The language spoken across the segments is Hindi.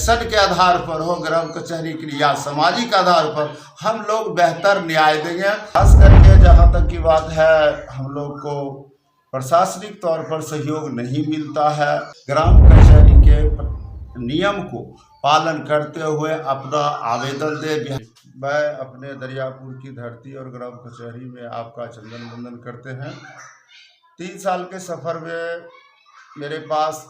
सेक्शन के आधार पर हो, ग्राम कचहरी के या सामाजिक आधार पर हम लोग बेहतर न्याय देंगे। खास करके जहाँ तक की बात है, हम लोग को प्रशासनिक तौर पर सहयोग नहीं मिलता है। ग्राम कचहरी के नियम को पालन करते हुए अपना आवेदन दे। मैं अपने दरियापुर की धरती और ग्राम कचहरी में आपका चंदन वंदन करते हैं। 3 साल के सफ़र में मेरे पास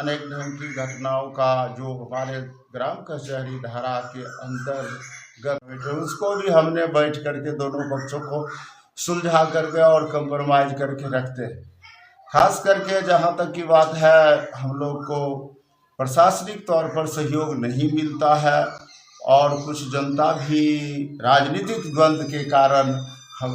अनेक ढंग की घटनाओं का जो हमारे ग्राम कचहरी धारा के अंतर्गत उसको भी हमने बैठ करके दोनों पक्षों को सुलझा करके और कंप्रोमाइज करके रखते हैं। खास करके जहाँ तक की बात है, हम लोग को प्रशासनिक तौर पर सहयोग नहीं मिलता है और कुछ जनता भी राजनीतिक द्वंद्व के कारण हम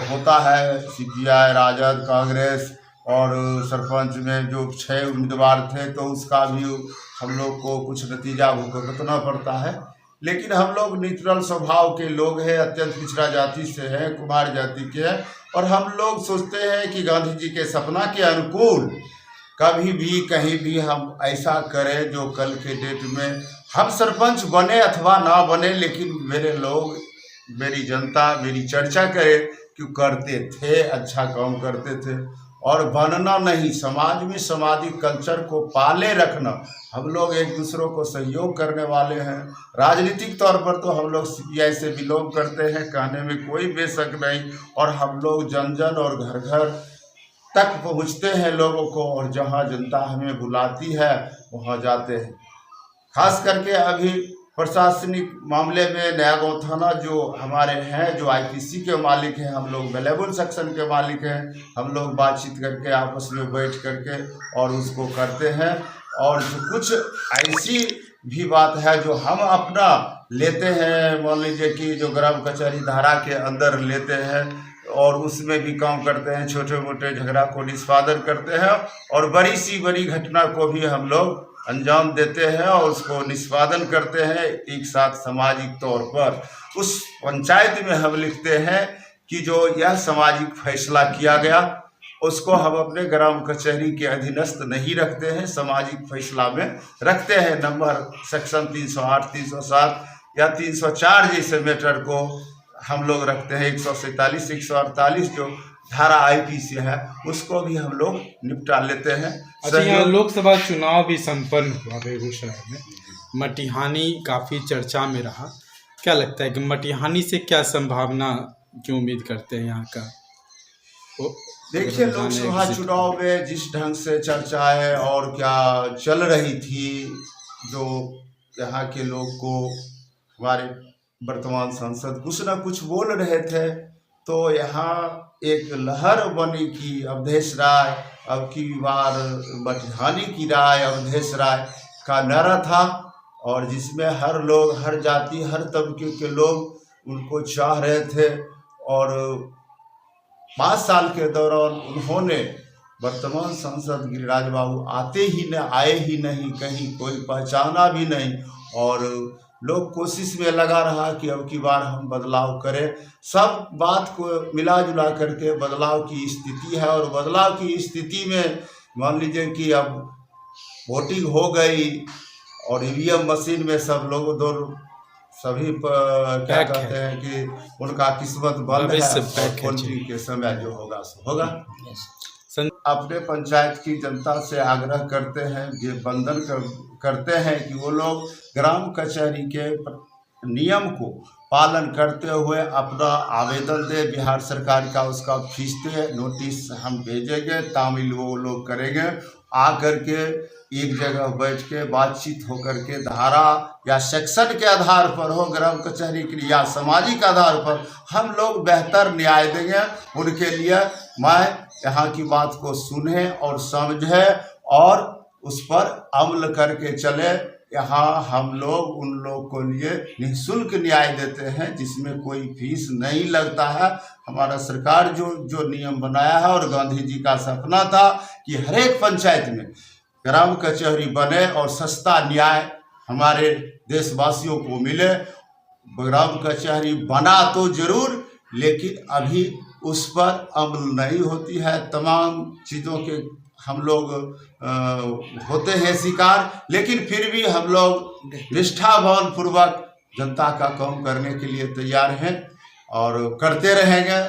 होता है। CPI, राजद, कांग्रेस और सरपंच में जो 6 उम्मीदवार थे तो उसका भी हम लोग को कुछ नतीजा भुगतना पड़ता है। लेकिन हम लोग न्यूट्रल स्वभाव के लोग हैं, अत्यंत पिछड़ा जाति से हैं, कुमार जाति के हैं, और हम लोग सोचते हैं कि गांधी जी के सपना के अनुकूल कभी भी कहीं भी हम ऐसा करें जो कल के डेट में हम सरपंच बने अथवा ना बने, लेकिन मेरे लोग, मेरी जनता मेरी चर्चा करे कि करते थे, अच्छा काम करते थे। और बनना नहीं, समाज में सामाजिक कल्चर को पाले रखना। हम लोग एक दूसरों को सहयोग करने वाले हैं। राजनीतिक तौर पर तो हम लोग CPI से बिलोंग करते हैं, कहने में कोई बेशक नहीं। और हम लोग जन जन और घर घर तक पहुंचते हैं लोगों को, और जहां जनता हमें बुलाती है वहां जाते हैं। खास करके अभी प्रशासनिक मामले में नया गाँव थाना जो हमारे हैं, जो IPC के मालिक हैं, हम लोग अवेलेबल सेक्शन के मालिक हैं। हम लोग बातचीत करके आपस में बैठ करके और उसको करते हैं। और जो कुछ ऐसी भी बात है जो हम अपना लेते हैं, मान लीजिए कि जो ग्राम कचहरी धारा के अंदर लेते हैं और उसमें भी काम करते हैं, छोटे मोटे झगड़ा को निष्पादन करते हैं और बड़ी सी बड़ी घटना को भी हम लोग अंजाम देते हैं और उसको निष्पादन करते हैं एक साथ सामाजिक तौर पर। उस पंचायत में हम लिखते हैं कि जो यह सामाजिक फैसला किया गया उसको हम अपने ग्राम कचहरी के अधीनस्थ नहीं रखते हैं, सामाजिक फैसला में रखते हैं। नंबर सेक्शन 308, 307 या 304 जैसे मैटर को हम लोग रखते हैं। 147, 148 जो धारा IPC है उसको भी हम लोग निपटा लेते हैं। अच्छा, यहाँ लोकसभा चुनाव भी संपन्न हुआ बेगूसराय में, मटिहानी काफ़ी चर्चा में रहा। क्या लगता है कि मटिहानी से क्या संभावना की उम्मीद करते हैं यहाँ का? देखिए, लोकसभा चुनाव में जिस ढंग से चर्चाएं और क्या चल रही थी, जो यहाँ के लोग को हमारे वर्तमान सांसद कुछ ना कुछ बोल रहे थे, तो यहाँ एक लहर बनी कि अवधेश राय अब की बार मटिहानी की राय, अवधेश राय का नारा था, और जिसमें हर लोग, हर जाति, हर तबके के लोग उनको चाह रहे थे। और 5 साल के दौरान उन्होंने वर्तमान सांसद गिरिराज बाबू आए ही नहीं, कहीं कोई पहचाना भी नहीं, और लोग कोशिश में लगा रहा कि अब की बार हम बदलाव करें। सब बात को मिला जुला करके बदलाव की स्थिति है, और बदलाव की स्थिति में मान लीजिए कि अब वोटिंग हो गई और EVM मशीन में सब लोग सभी क्या कहते हैं कि उनका किस्मत बंद है, और काउंटिंग के समय जो होगा सो होगा। अपने पंचायत की जनता से आग्रह करते हैं, ये वंदन करते हैं कि वो लोग ग्राम कचहरी के नियम को पालन करते हुए अपना आवेदन दे। बिहार सरकार का उसका फीसते नोटिस हम भेजेंगे, तामील वो लोग करेंगे। आकर के एक जगह बैठ के बातचीत होकर के धारा या सेक्शन के आधार पर हो, ग्राम कचहरी के या सामाजिक आधार पर हम लोग बेहतर न्याय देंगे। उनके लिए मैं यहाँ की बात को सुने और समझे और उस पर अमल करके चले। यहाँ हम लोग उन लोग को लिए निःशुल्क न्याय देते हैं, जिसमें कोई फीस नहीं लगता है। हमारा सरकार जो नियम बनाया है, और गांधी जी का सपना था कि हर एक पंचायत में ग्राम कचहरी बने और सस्ता न्याय हमारे देशवासियों को मिले। ग्राम कचहरी बना तो जरूर, लेकिन अभी उस पर अमल नहीं होती है। तमाम चीज़ों के हम लोग होते हैं शिकार, लेकिन फिर भी हम लोग निष्ठावान पूर्वक जनता का काम करने के लिए तैयार हैं और करते रहेंगे।